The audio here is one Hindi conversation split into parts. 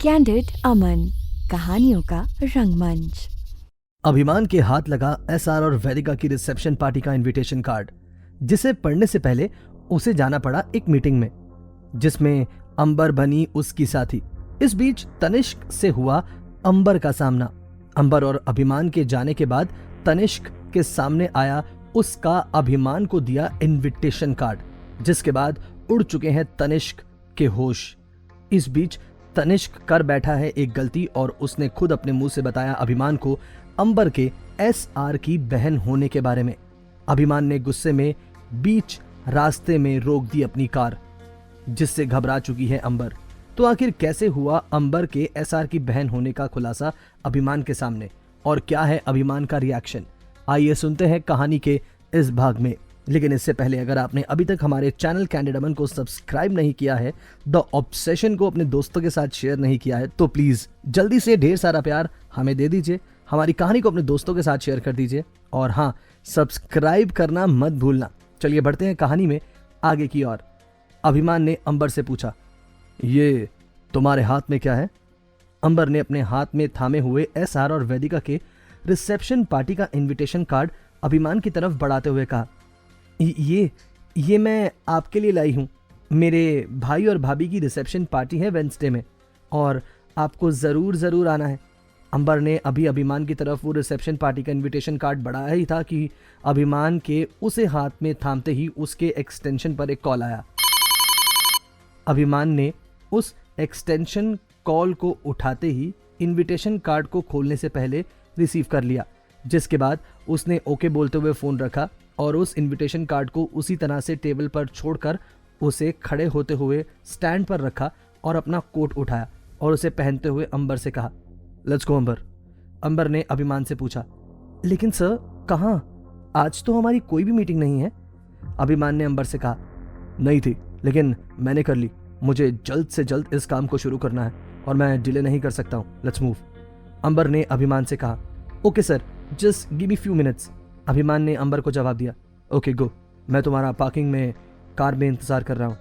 कैंडिड अमन, कहानियों का रंगमंच। अभिमान के हाथ लगा एसआर और वैदिका की रिसेप्शन पार्टी का इनविटेशन कार्ड, जिसे पढ़ने से पहले उसे जाना पड़ा एक मीटिंग में, जिसमें अंबर बनी उसकी साथी। इस बीच तनिष्क से हुआ अंबर का सामना। अंबर और अभिमान के जाने के बाद तनिष्क के सामने आया उसका अभिमान को दिया इनविटेशन कार्ड, जिसके बाद उड़ चुके हैं तनिष्क के होश। इस बीच तनिष्क कर बैठा है एक गलती, और उसने खुद अपने मुंह से बताया अभिमान को अंबर के एसआर की बहन होने के बारे में। अभिमान ने गुस्से में बीच रास्ते में रोक दी अपनी कार, जिससे घबरा चुकी है अंबर। तो आखिर कैसे हुआ अंबर के एसआर की बहन होने का खुलासा अभिमान के सामने, और क्या है अभिमान का रिएक्शन? आइए सुनते हैं कहानी के इस भाग में। लेकिन इससे पहले अगर आपने अभी तक हमारे चैनल कैंडिड अमन को सब्सक्राइब नहीं किया है, द ऑब्सेशन को अपने दोस्तों के साथ शेयर नहीं किया है, तो प्लीज जल्दी से ढेर सारा प्यार हमें दे दीजिए, हमारी कहानी को अपने दोस्तों के साथ शेयर कर दीजिए, और हाँ, सब्सक्राइब करना मत भूलना। चलिए बढ़ते हैं कहानी में आगे की ओर। अभिमान ने अंबर से पूछा, ये तुम्हारे हाथ में क्या है? अंबर ने अपने हाथ में थामे हुए एसआर और वैदिका के रिसेप्शन पार्टी का इनविटेशन कार्ड अभिमान की तरफ बढ़ाते हुए कहा, ये मैं आपके लिए लाई हूँ। मेरे भाई और भाभी की रिसेप्शन पार्टी है वेडनेसडे में, और आपको ज़रूर आना है। अंबर ने अभी अभिमान की तरफ वो रिसेप्शन पार्टी का इनविटेशन कार्ड बढ़ाया ही था कि अभिमान के उसे हाथ में थामते ही उसके एक्सटेंशन पर एक कॉल आया। अभिमान ने उस एक्सटेंशन कॉल को उठाते ही इनविटेशन कार्ड को खोलने से पहले रिसीव कर लिया, जिसके बाद उसने ओके बोलते हुए फ़ोन रखा और उस इनविटेशन कार्ड को उसी तरह से टेबल पर छोड़कर उसे खड़े होते हुए स्टैंड पर रखा और अपना कोट उठाया और उसे पहनते हुए अंबर से कहा, लेट्स गो अंबर। अंबर ने अभिमान से पूछा, लेकिन सर कहाँ? आज तो हमारी कोई भी मीटिंग नहीं है। अभिमान ने अंबर से कहा, नहीं थी, लेकिन मैंने कर ली। मुझे जल्द से जल्द इस काम को शुरू करना है और मैं डिले नहीं कर सकता हूँ। Let's move. अंबर ने अभिमान से कहा, okay sir, just give me few minutes. अभिमान ने अंबर को जवाब दिया, ओके गो, मैं तुम्हारा पार्किंग में कार में इंतजार कर रहा हूँ।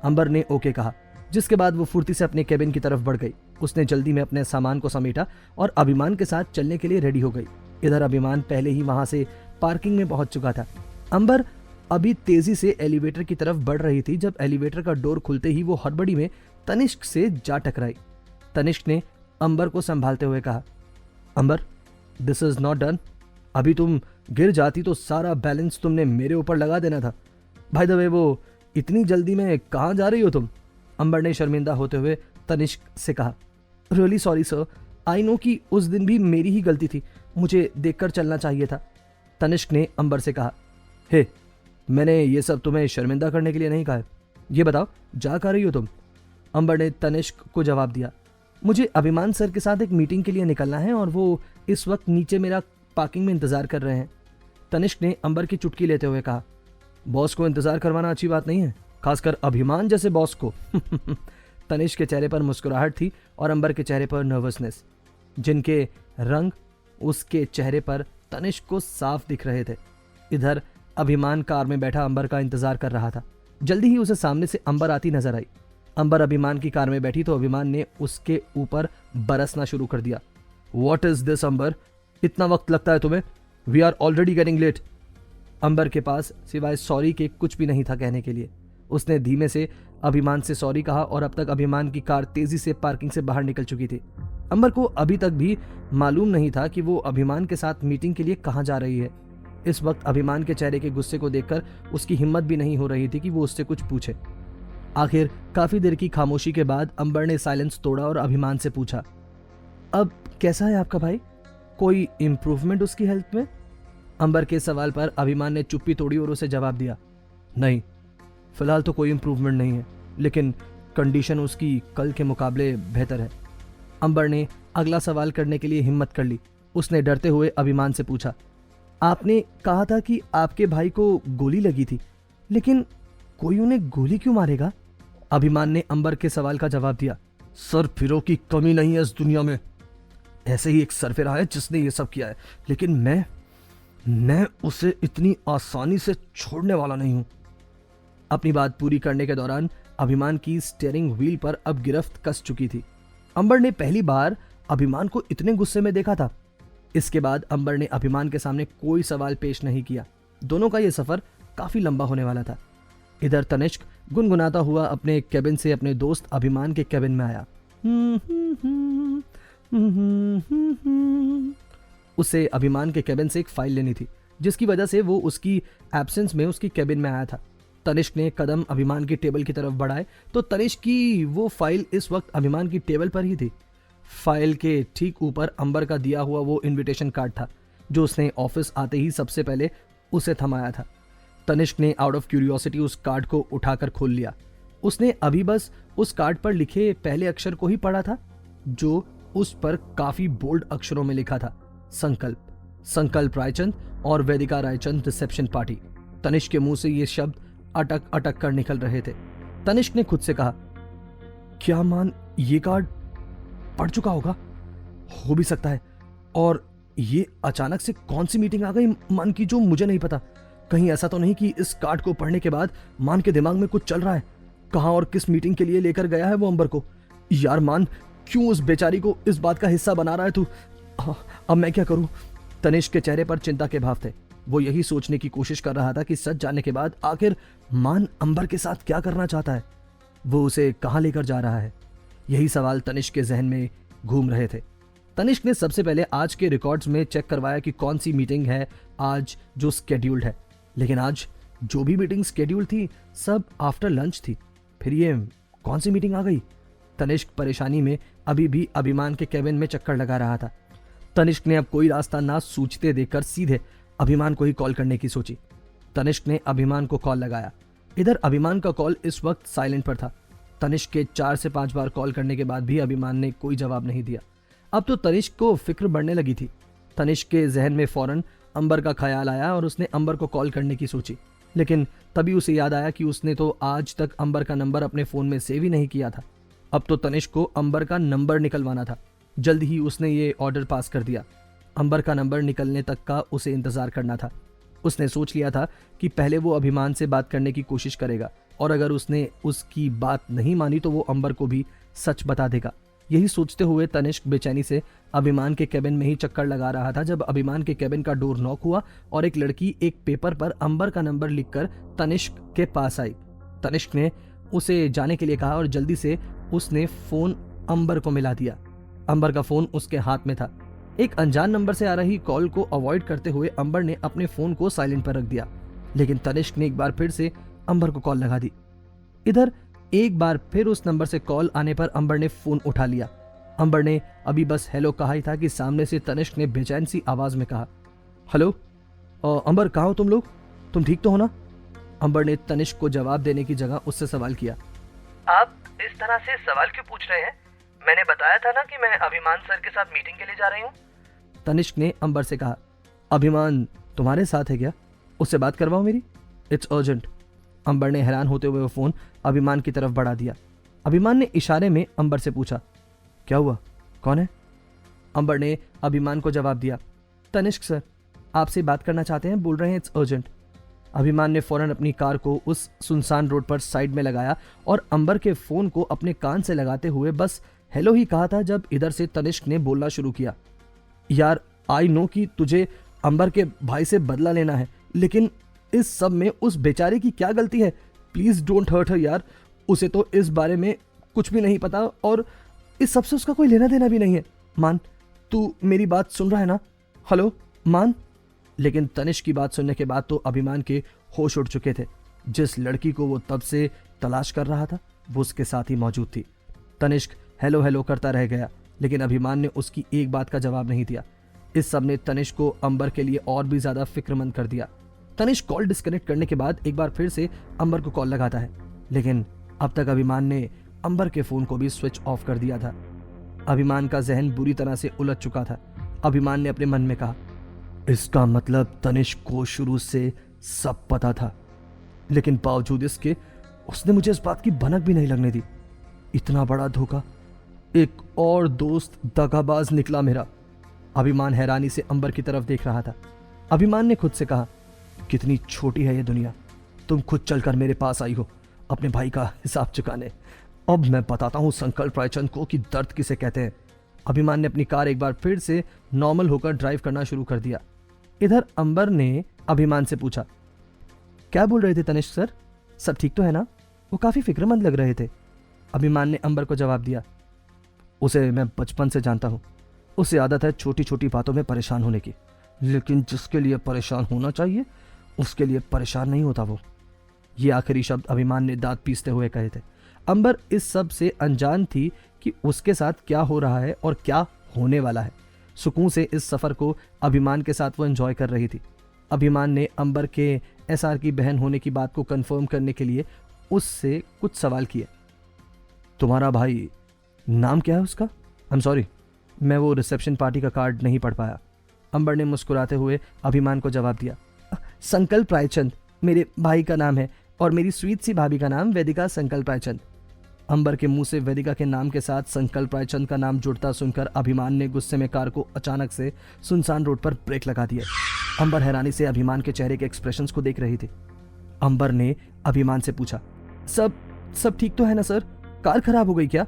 अंबर ने ओके कहा, जिसके बाद वो फुर्ती से अपने केबिन की तरफ बढ़ गई। उसने जल्दी में अपने सामान को समेटा और अभिमान के साथ चलने के लिए रेडी हो गई। इधर अभिमान पहले ही वहां से पार्किंग में पहुंच चुका था। अंबर अभी तेजी से एलिवेटर की तरफ बढ़ रही थी जब एलिवेटर का डोर खुलते ही वो हड़बड़ी में तनिष्क से जा टकराई। तनिष्क ने अंबर को संभालते हुए कहा, अंबर, दिस इज नॉट डन। अभी तुम गिर जाती तो सारा बैलेंस तुमने मेरे ऊपर लगा देना था। भाई द वे, वो इतनी जल्दी में कहाँ जा रही हो तुम? अंबर ने शर्मिंदा होते हुए तनिष्क से कहा, really sorry sir, I know कि उस दिन भी मेरी ही गलती थी, मुझे देखकर चलना चाहिए था। तनिष्क ने अंबर से कहा, हे, मैंने ये सब तुम्हें शर्मिंदा करने के लिए नहीं कहा है। ये बताओ, जा कर रही हो तुम? अंबर ने तनिष्क को जवाब दिया, मुझे अभिमान सर के साथ एक मीटिंग के लिए निकलना है और वो इस वक्त नीचे मेरा पार्किंग में इंतजार कर रहे हैं। तनिष्क ने अंबर की चुटकी लेते हुए कहा, बॉस को इंतजार करवाना अच्छी बात नहीं है, खासकर अभिमान जैसे बॉस को। तनिष्क के चेहरे पर मुस्कुराहट थी और अंबर के चेहरे पर नर्वसनेस, जिनके रंग उसके चेहरे पर तनिष्क को साफ दिख रहे थे। इधर अभिमान कार में बैठा अंबर का इंतजार कर रहा था। जल्दी ही उसे सामने से अंबर आती नजर आई। अंबर अभिमान की कार में बैठी तो अभिमान ने उसके ऊपर बरसना शुरू कर दिया। व्हाट इज दिस अंबर, इतना वक्त लगता है तुम्हें? We are already getting late. Ambar के पास सिवाय सॉरी के कुछ भी नहीं था कहने के लिए। उसने धीमे से अभिमान से सॉरी कहा और अब तक अभिमान की कार तेजी से पार्किंग से बाहर निकल चुकी थी। अंबर को अभी तक भी मालूम नहीं था कि वो अभिमान के साथ मीटिंग के लिए कहाँ जा रही है। इस वक्त अभिमान के चेहरे के गुस्से को देखकर उसकी हिम्मत भी नहीं हो रही थी कि वो उससे कुछ पूछे। आखिर काफी देर की खामोशी के बाद अंबर ने साइलेंस तोड़ा और अभिमान से पूछा, अब कैसा है आपका भाई? कोई इंप्रूवमेंट उसकी हेल्थ में? अंबर के सवाल पर अभिमान ने चुप्पी तोड़ी और उसे जवाब दिया, नहीं, फिलहाल तो कोई इंप्रूवमेंट नहीं है, लेकिन कंडीशन उसकी कल के मुकाबले बेहतर है। अंबर ने अगला सवाल करने के लिए हिम्मत कर ली। उसने डरते हुए अभिमान से पूछा, आपने कहा था कि आपके भाई को गोली लगी थी, लेकिन कोई उन्हें गोली क्यों मारेगा? अभिमान ने अंबर के सवाल का जवाब दिया, सर, फिरों की कमी नहीं है इस दुनिया में। ऐसे ही एक सरफिरा है जिसने ये सब किया है, लेकिन मैं उसे इतनी आसानी से छोड़ने वाला नहीं हूं। अपनी बात पूरी करने के दौरान अभिमान की स्टीयरिंग व्हील पर अब गिरफ्त कस चुकी थी। अंबर ने पहली बार अभिमान को इतने गुस्से में देखा था। इसके बाद अंबर ने अभिमान के सामने कोई सवाल पेश नहीं किया। दोनों का यह सफर काफी लंबा होने वाला था। इधर तनिष्क गुनगुनाता हुआ अपने केबिन से अपने दोस्त अभिमान के केबिन में आया। उसे अभिमान के केबिन से एक फाइल लेनी थी, जिसकी वजह से वो उसकी एब्सेंस में उसकी केबिन में आया था। तनिष्क ने कदम अभिमान की टेबल की तरफ बढ़ाए तो तनिष्क की वो फाइल इस वक्त अभिमान की टेबल पर ही थी। फाइल के ठीक ऊपर अंबर का दिया हुआ वो इनविटेशन कार्ड था, जो उसने ऑफिस आते ही सबसे पहले उसे थमाया था। तनिष्क ने आउट ऑफ क्यूरियोसिटी उस कार्ड को उठाकर खोल लिया। उसने अभी बस उस कार्ड पर लिखे पहले अक्षर को ही पढ़ा था, जो उस पर काफी बोल्ड अक्षरों में लिखा था, संकल्प। संकल्प रायचंद और वेदिका रायचंद रिसेप्शन पार्टी। तनिष्क के मुंह से ये शब्द अटक अटक कर निकल रहे थे। तनिष्क ने खुद से कहा, क्या मान ये कार्ड पढ़ चुका होगा? हो भी सकता है। और ये अचानक से कौन सी मीटिंग आ गई मान की, जो मुझे नहीं पता? कहीं ऐसा तो नहीं कि इस कार्ड को पढ़ने के बाद मान के दिमाग में कुछ चल रहा है? कहां और किस मीटिंग के लिए लेकर गया है वो अंबर को? यार मान, क्यों उस बेचारी को इस बात का हिस्सा बना रहा है तू? अब मैं क्या करूं? तनिष्क के चेहरे पर चिंता के भाव थे। वो यही सोचने की कोशिश कर रहा था कि सच जानने के बाद आखिर मान अंबर के साथ क्या करना चाहता है, वो उसे कहां लेकर जा रहा है। यही सवाल तनिष्क के जहन में घूम रहे थे। तनिष्क ने सबसे पहले आज के रिकॉर्ड्स में चेक करवाया कि कौन सी मीटिंग है आज जो स्केड्यूल्ड है, लेकिन आज जो भी मीटिंग स्केड्यूल थी सब आफ्टर लंच थी। फिर ये कौन सी मीटिंग आ गई? तनिष्क परेशानी में अभी भी अभिमान के केबिन में चक्कर लगा रहा था। तनिष्क ने अब कोई रास्ता ना सूझते देखकर सीधे अभिमान को ही कॉल करने की सोची। तनिष्क ने अभिमान को कॉल लगाया। इधर अभिमान का कॉल इस वक्त साइलेंट पर था। तनिष्क के 4 से 5 बार कॉल करने के बाद भी अभिमान ने कोई जवाब नहीं दिया। अब तो तनिष्क को फिक्र बढ़ने लगी थी। तनिष्क के जहन में फौरन अंबर का ख्याल आया और उसने अंबर को कॉल करने की सोची, लेकिन तभी उसे याद आया कि उसने तो आज तक अंबर का नंबर अपने फोन में सेव ही नहीं किया था। अब तो तनिष्क को अंबर का नंबर निकलवाना था। जल्द ही उसने ये ऑर्डर पास कर दिया। अंबर का नंबर निकलने तक का उसे इंतजार करना था। उसने सोच लिया था कि पहले वो अभिमान से बात करने की कोशिश करेगा, और अगर उसने उसकी बात नहीं मानी तो वो अंबर को भी सच बता देगा। यही सोचते हुए तनिष्क बेचैनी से अभिमान के केबिन में ही चक्कर लगा रहा था जब अभिमान के केबिन का डोर नॉक हुआ और एक लड़की एक पेपर पर अंबर का नंबर लिखकर तनिष्क के पास आई। तनिष्क ने उसे जाने के लिए कहा और जल्दी से उसने फोन अंबर को मिला दिया। अंबर का फोन उसके हाथ में था। एक अनजान नंबर से आ रही कॉल को अवॉइड करते हुए अंबर ने अपने फोन को साइलेंट पर रख दिया, लेकिन तनिष्क ने एक बार फिर से अंबर को कॉल लगा दी। इधर एक बार फिर उस नंबर से कॉल आने पर अंबर ने फोन उठा लिया। अंबर ने अभी बस हेलो कहा ही था कि सामने से तनिष्क ने बेचैन सी आवाज में कहा, हेलो अंबर, कहाँ हो तुम लोग? तुम ठीक तो हो ना? अंबर ने तनिष्क को जवाब देने की जगह उससे सवाल किया, आप इस तरह से सवाल क्यों पूछ रहे हैं? मैंने बताया था ना कि मैं अभिमान सर के साथ मीटिंग के लिए जा रही हूँ। तनिष्क ने अंबर से कहा, अभिमान तुम्हारे साथ है क्या? उससे बात करवाओ मेरी, इट्स अर्जेंट। अंबर ने हैरान होते हुए वो फोन अभिमान की तरफ बढ़ा दिया। अभिमान ने इशारे में अंबर से पूछा, क्या हुआ, कौन है? अंबर ने अभिमान को जवाब दिया, तनिष्क सर आपसे बात करना चाहते हैं, बोल रहे हैं इट्स अर्जेंट। अभिमान ने फौरन अपनी कार को उस सुनसान रोड पर साइड में लगाया और अंबर के फोन को अपने कान से लगाते हुए बस हेलो ही कहा था जब इधर से तनिष्क ने बोलना शुरू किया, यार आई नो कि तुझे अंबर के भाई से बदला लेना है, लेकिन इस सब में उस बेचारे की क्या गलती है? प्लीज डोंट हर्ट हर यार, उसे तो इस बारे में कुछ भी नहीं पता और इस सब से उसका कोई लेना देना भी नहीं है। मान, तू मेरी बात सुन रहा है ना? हेलो मान। लेकिन तनिष्क की बात सुनने के बाद तो अभिमान के होश उड़ चुके थे। जिस लड़की को वो तब से तलाश कर रहा था वो उसके साथ ही मौजूद थी। तनिष्क हेलो हेलो करता रह गया, लेकिन अभिमान ने उसकी एक बात का जवाब नहीं दिया। इस सब ने तनिष्क को अंबर के लिए और भी ज्यादा फिक्रमंद कर दिया। तनिष्क कॉल डिस्कनेक्ट करने के बाद एक बार फिर से अंबर को कॉल लगाता है, लेकिन अब तक अभिमान ने अंबर के फोन को भी स्विच ऑफ कर दिया था। अभिमान का जहन बुरी तरह से उलझ चुका था। अभिमान ने अपने मन में कहा, इसका मतलब तनिष्क को शुरू से सब पता था, लेकिन बावजूद इसके उसने मुझे इस बात की भनक भी नहीं लगने दी। इतना बड़ा धोखा, एक और दोस्त दगाबाज निकला मेरा। अभिमान हैरानी से अंबर की तरफ देख रहा था। अभिमान ने खुद से कहा, कितनी छोटी है ये दुनिया, तुम खुद चलकर मेरे पास आई हो अपने भाई का हिसाब चुकाने, अब मैं बताता हूँ संकल्प रायचंद को कि दर्द किसे कहते हैं। अभिमान ने अपनी कार एक बार फिर से नॉर्मल होकर ड्राइव करना शुरू कर दिया। इधर अंबर ने अभिमान से पूछा, क्या बोल रहे थे तनिष्क सर, सब ठीक तो है ना? वो काफी फिक्रमंद लग रहे थे। अभिमान ने अंबर को जवाब दिया, उसे मैं बचपन से जानता हूँ, उसे आदत है छोटी छोटी बातों में परेशान होने की, लेकिन जिसके लिए परेशान होना चाहिए उसके लिए परेशान नहीं होता वो। ये आखिरी शब्द अभिमान ने दांत पीसते हुए कहे थे। अंबर इस सब से अनजान थी कि उसके साथ क्या हो रहा है और क्या होने वाला है। सुकून से इस सफर को अभिमान के साथ वो एंजॉय कर रही थी। अभिमान ने अंबर के एसआर की बहन होने की बात को कंफर्म करने के लिए उससे कुछ सवाल किए। तुम्हारा भाई, नाम क्या है उसका? आई एम सॉरी, मैं वो रिसेप्शन पार्टी का कार्ड नहीं पढ़ पाया। अंबर ने मुस्कुराते हुए अभिमान को जवाब दिया, संकल्प रायचंद मेरे भाई का नाम है और मेरी स्वीट सी भाभी का नाम वेदिका संकल्प रायचंद। अंबर के मुंह से वेदिका के नाम के साथ संकल्प रायचंद का नाम जुड़ता सुनकर अभिमान ने गुस्से में कार को अचानक से सुनसान रोड पर ब्रेक लगा दिया। अंबर हैरानी से अभिमान के चेहरे के एक्सप्रेशंस को देख रही थी। अंबर ने अभिमान से पूछा, सब ठीक तो है ना सर? कार खराब हो गई क्या?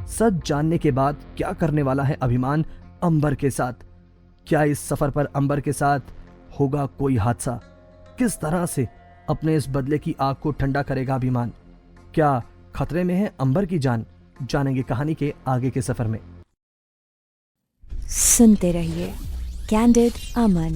सच जानने के बाद क्या करने वाला है अभिमान अंबर के साथ? क्या इस सफर पर अंबर के साथ होगा कोई हादसा? किस तरह से अपने इस बदले की आग को ठंडा करेगा अभिमान? क्या खतरे में है अंबर की जान? जानेंगे कहानी के आगे के सफर में। सुनते रहिए कैंडिड अमन।